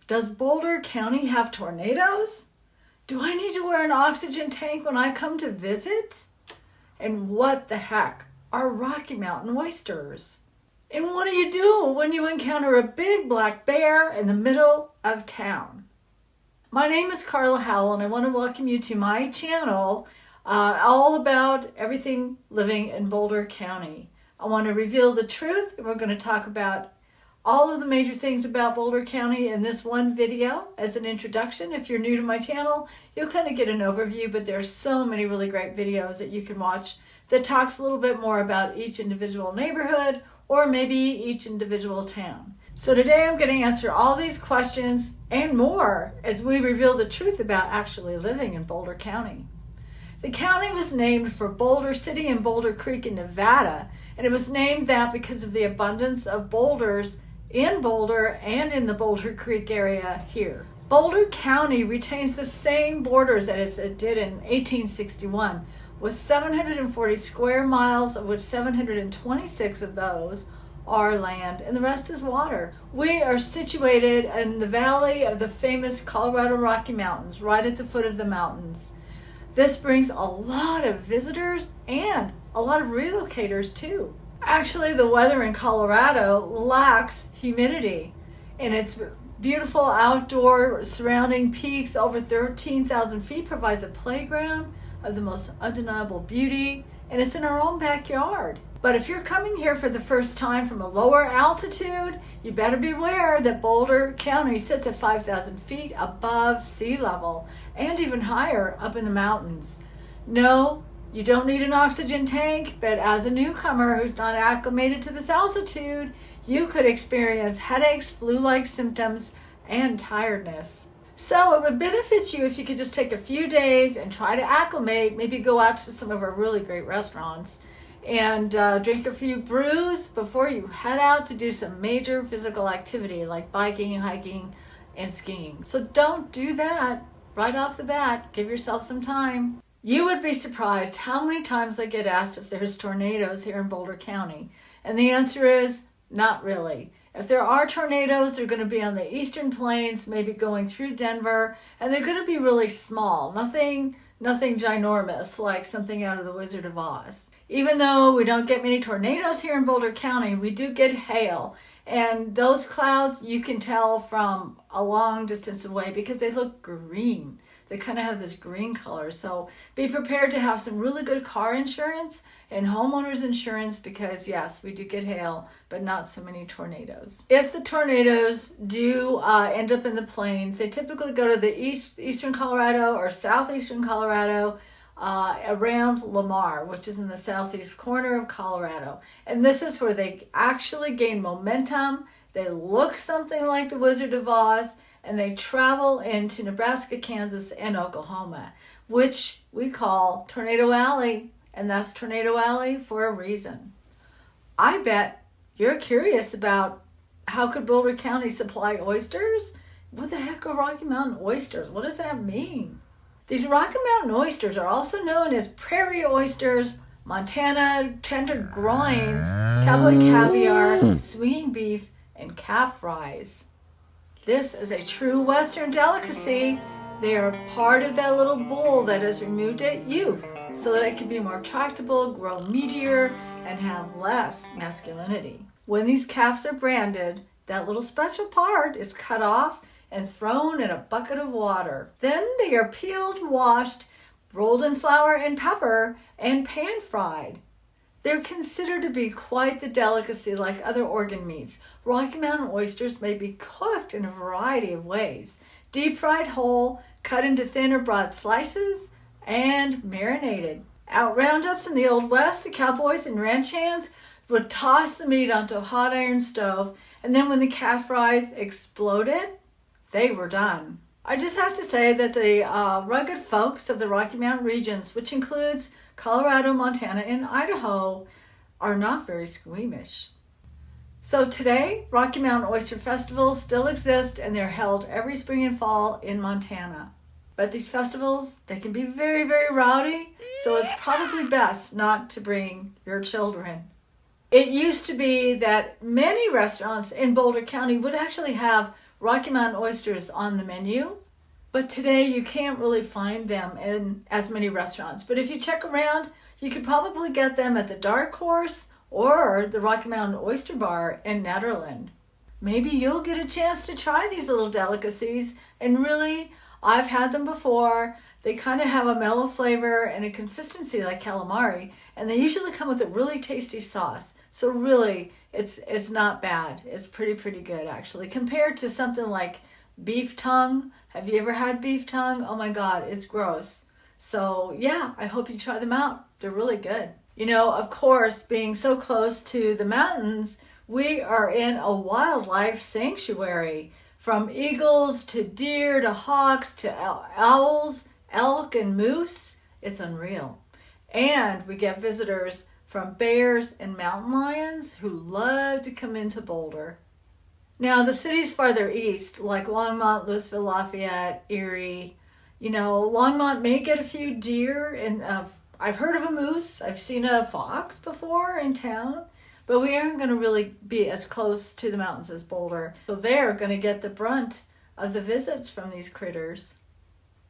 Does Boulder County have tornadoes? Do I need to wear an oxygen tank when I come to visit? And what the heck are Rocky Mountain oysters? And what do you do when you encounter a big black bear in the middle of town? My name is Carla Howell, and I want to welcome you to my channel, all about everything living in Boulder County. I want to reveal the truth, and we're going to talk about all of the major things about Boulder County in this one video as an introduction. If you're new to my channel, you'll kind of get an overview, but there's so many really great videos that you can watch that talks a little bit more about each individual neighborhood or maybe each individual town. So today I'm going to answer all these questions and more as we reveal the truth about actually living in Boulder County. The county was named for Boulder City and Boulder Creek in Nevada, and it was named that because of the abundance of boulders in Boulder and in the Boulder Creek area here. Boulder County retains the same borders as it did in 1861, with 740 square miles, of which 726 of those are land and the rest is water. We are situated in the valley of the famous Colorado Rocky Mountains, right at the foot of the mountains. This brings a lot of visitors and a lot of relocators too. Actually, the weather in Colorado lacks humidity, and its beautiful outdoor surrounding peaks over 13,000 feet provides a playground of the most undeniable beauty, and it's in our own backyard. But if you're coming here for the first time from a lower altitude, you better beware that Boulder County sits at 5,000 feet above sea level and even higher up in the mountains. No, you don't need an oxygen tank, but as a newcomer who's not acclimated to this altitude, you could experience headaches, flu-like symptoms, and tiredness. So it would benefit you if you could just take a few days and try to acclimate, maybe go out to some of our really great restaurants and drink a few brews before you head out to do some major physical activity like biking, hiking, and skiing. So don't do that right off the bat. Give yourself some time. You would be surprised how many times I get asked if there's tornadoes here in Boulder County. And the answer is not really. If there are tornadoes, they're going to be on the eastern plains, maybe going through Denver, and they're going to be really small. Nothing ginormous like something out of the Wizard of Oz. Even though we don't get many tornadoes here in Boulder County, we do get hail. And those clouds you can tell from a long distance away because they look green. They kind of have this green color. So be prepared to have some really good car insurance and homeowners insurance because yes, we do get hail, but not so many tornadoes. If the tornadoes do end up in the plains, they typically go to the eastern Colorado or southeastern Colorado, around Lamar, which is in the southeast corner of Colorado. And this is where they actually gain momentum. They look something like the Wizard of Oz, and they travel into Nebraska, Kansas, and Oklahoma, which we call Tornado Alley, and that's Tornado Alley for a reason. I bet you're curious about how could Boulder County supply oysters? What the heck are Rocky Mountain oysters? What does that mean? These Rocky Mountain oysters are also known as prairie oysters, Montana tender groins, cowboy caviar, swinging beef, and calf fries. This is a true Western delicacy. They are part of that little bull that is removed at youth so that it can be more tractable, grow meatier, and have less masculinity. When these calves are branded, that little special part is cut off and thrown in a bucket of water. Then they are peeled, washed, rolled in flour and pepper, and pan-fried. They're considered to be quite the delicacy like other organ meats. Rocky Mountain oysters may be cooked in a variety of ways. Deep fried whole, cut into thin or broad slices, and marinated. At roundups in the Old West, the cowboys and ranch hands would toss the meat onto a hot iron stove, and then when the calf fries exploded, they were done. I just have to say that the rugged folks of the Rocky Mountain regions, which includes Colorado, Montana, and Idaho, are not very squeamish. So today, Rocky Mountain Oyster Festivals still exist, and they're held every spring and fall in Montana. But these festivals, they can be very, very rowdy, so it's probably best not to bring your children. It used to be that many restaurants in Boulder County would actually have Rocky Mountain oysters on the menu, but today you can't really find them in as many restaurants. But if you check around, you could probably get them at the Dark Horse or the Rocky Mountain Oyster Bar in Nederland. Maybe you'll get a chance to try these little delicacies, and really, I've had them before. They kind of have a mellow flavor and a consistency like calamari, and they usually come with a really tasty sauce. So really, it's not bad. It's pretty good actually, compared to something like beef tongue. Have you ever had beef tongue? Oh my God, it's gross. So yeah, I hope you try them out. They're really good. You know, of course, being so close to the mountains, we are in a wildlife sanctuary. From eagles to deer to hawks to owls, elk and moose. It's unreal. And we get visitors from bears and mountain lions who love to come into Boulder. Now, the cities farther east, like Longmont, Louisville, Lafayette, Erie, you know, Longmont may get a few deer, and I've heard of a moose. I've seen a fox before in town, but we aren't going to really be as close to the mountains as Boulder. So they're going to get the brunt of the visits from these critters.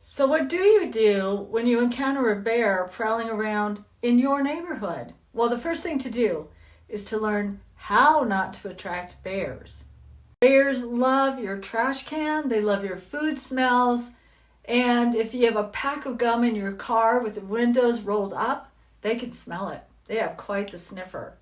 So what do you do when you encounter a bear prowling around in your neighborhood? Well, the first thing to do is to learn how not to attract bears. Bears love your trash can, they love your food smells, and if you have a pack of gum in your car with the windows rolled up, they can smell it. They have quite the sniffer.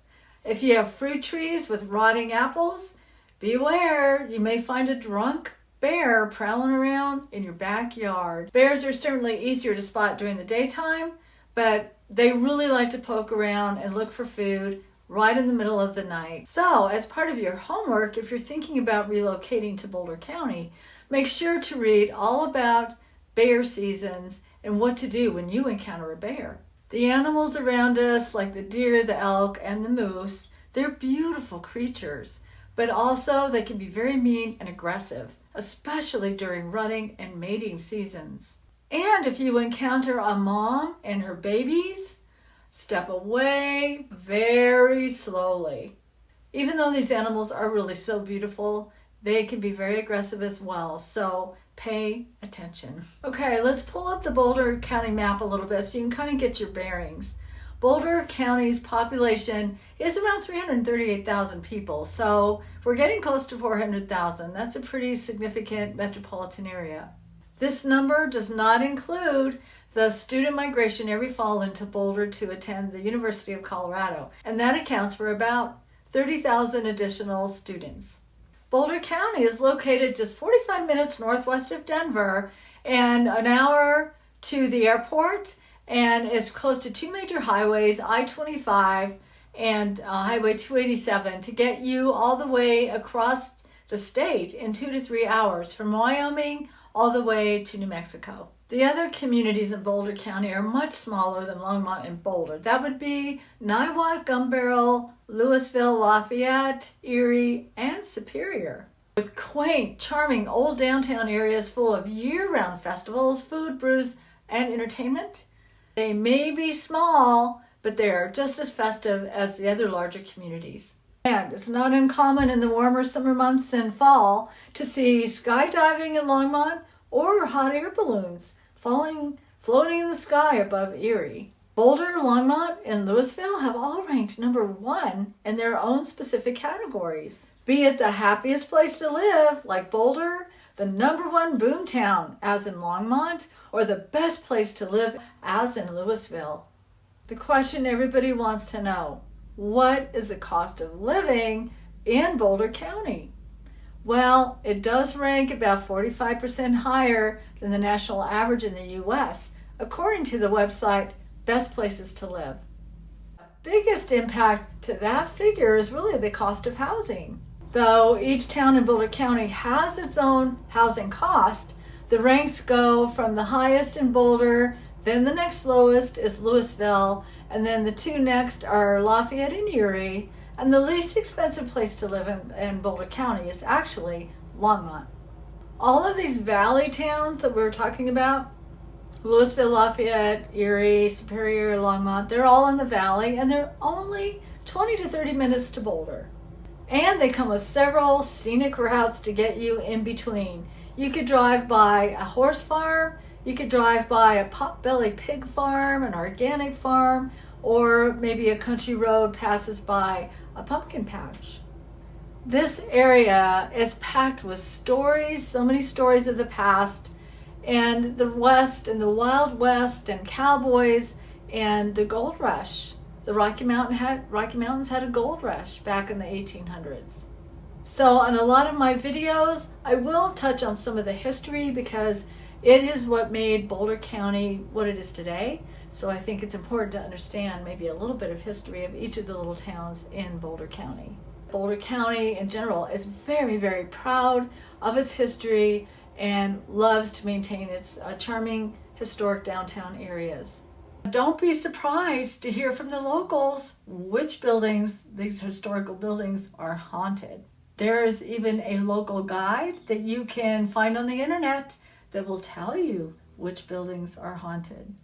If you have fruit trees with rotting apples, beware, you may find a drunk bear prowling around in your backyard. Bears are certainly easier to spot during the daytime, but they really like to poke around and look for food right in the middle of the night. So, as part of your homework, if you're thinking about relocating to Boulder County, make sure to read all about bear seasons and what to do when you encounter a bear. The animals around us, like the deer, the elk, and the moose, they're beautiful creatures, but also they can be very mean and aggressive, especially during rutting and mating seasons. And if you encounter a mom and her babies, step away very slowly. Even though these animals are really so beautiful, they can be very aggressive as well, so pay attention. Okay, let's pull up the Boulder County map a little bit so you can kind of get your bearings. Boulder County's population is around 338,000 people, so we're getting close to 400,000. That's a pretty significant metropolitan area. This number does not include the student migration every fall into Boulder to attend the University of Colorado, and that accounts for about 30,000 additional students. Boulder County is located just 45 minutes northwest of Denver and an hour to the airport, and is close to two major highways, I-25 and Highway 287, to get you all the way across the state in 2 to 3 hours from Wyoming all the way to New Mexico. The other communities in Boulder County are much smaller than Longmont and Boulder. That would be Niwot, Gun Barrel, Louisville, Lafayette, Erie, and Superior. With quaint, charming old downtown areas full of year-round festivals, food, brews, and entertainment. They may be small, but they are just as festive as the other larger communities. And it's not uncommon in the warmer summer months and fall to see skydiving in Longmont or hot air balloons floating in the sky above Erie. Boulder, Longmont, and Louisville have all ranked number 1 in their own specific categories. Be it the happiest place to live, like Boulder, the number 1 boomtown, as in Longmont, or the best place to live, as in Louisville. The question everybody wants to know: what is the cost of living in Boulder County? Well, it does rank about 45% higher than the national average in the U.S., according to the website Best Places to Live. The biggest impact to that figure is really the cost of housing. Though each town in Boulder County has its own housing cost, the ranks go from the highest in Boulder, then the next lowest is Louisville, and then the 2 next are Lafayette and Erie, and the least expensive place to live in Boulder County is actually Longmont. All of these valley towns that we were talking about, Louisville, Lafayette, Erie, Superior, Longmont, they're all in the valley, and they're only 20 to 30 minutes to Boulder. And they come with several scenic routes to get you in between. You could drive by a horse farm, you could drive by a potbelly pig farm, an organic farm, or maybe a country road passes by a pumpkin patch. This area is packed with stories, so many stories of the past, and the West and the Wild West and cowboys and the gold rush. The Rocky Mountains had a gold rush back in the 1800s. So on a lot of my videos, I will touch on some of the history because it is what made Boulder County what it is today. So I think it's important to understand maybe a little bit of history of each of the little towns in Boulder County. Boulder County in general is very, very proud of its history and loves to maintain its charming historic downtown areas. Don't be surprised to hear from the locals which buildings, these historical buildings, are haunted. There is even a local guide that you can find on the internet that will tell you which buildings are haunted.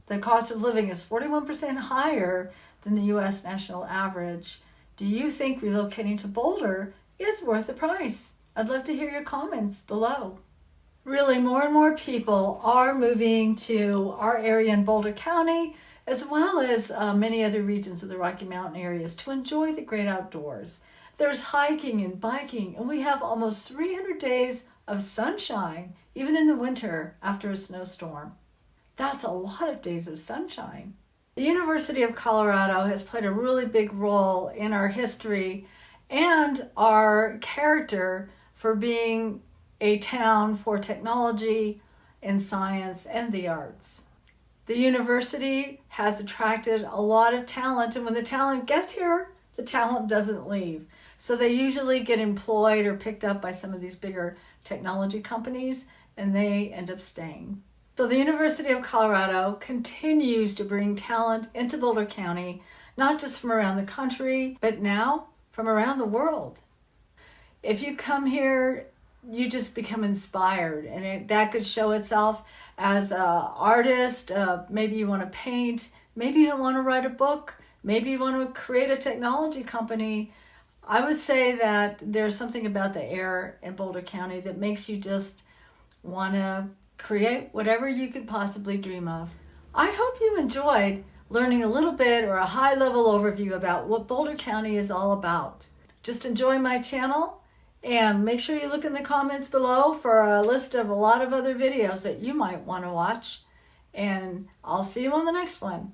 The cost of living is 41% higher than the U.S. national average. Do you think relocating to Boulder is worth the price? I'd love to hear your comments below. Really, more and more people are moving to our area in Boulder County, as well as many other regions of the Rocky Mountain areas to enjoy the great outdoors. There's hiking and biking, and we have almost 300 days of sunshine, even in the winter after a snowstorm. That's a lot of days of sunshine. The University of Colorado has played a really big role in our history and our character for being a town for technology and science and the arts. The university has attracted a lot of talent, and when the talent gets here, the talent doesn't leave. So they usually get employed or picked up by some of these bigger technology companies, and they end up staying. So the University of Colorado continues to bring talent into Boulder County, not just from around the country, but now from around the world. If you come here, you just become inspired, and that could show itself as an artist. Maybe you want to paint, maybe you want to write a book, maybe you want to create a technology company. I would say that there's something about the air in Boulder County that makes you just want to create whatever you could possibly dream of. I hope you enjoyed learning a little bit or a high-level overview about what Boulder County is all about. Just enjoy my channel. And make sure you look in the comments below for a list of a lot of other videos that you might want to watch. And I'll see you on the next one.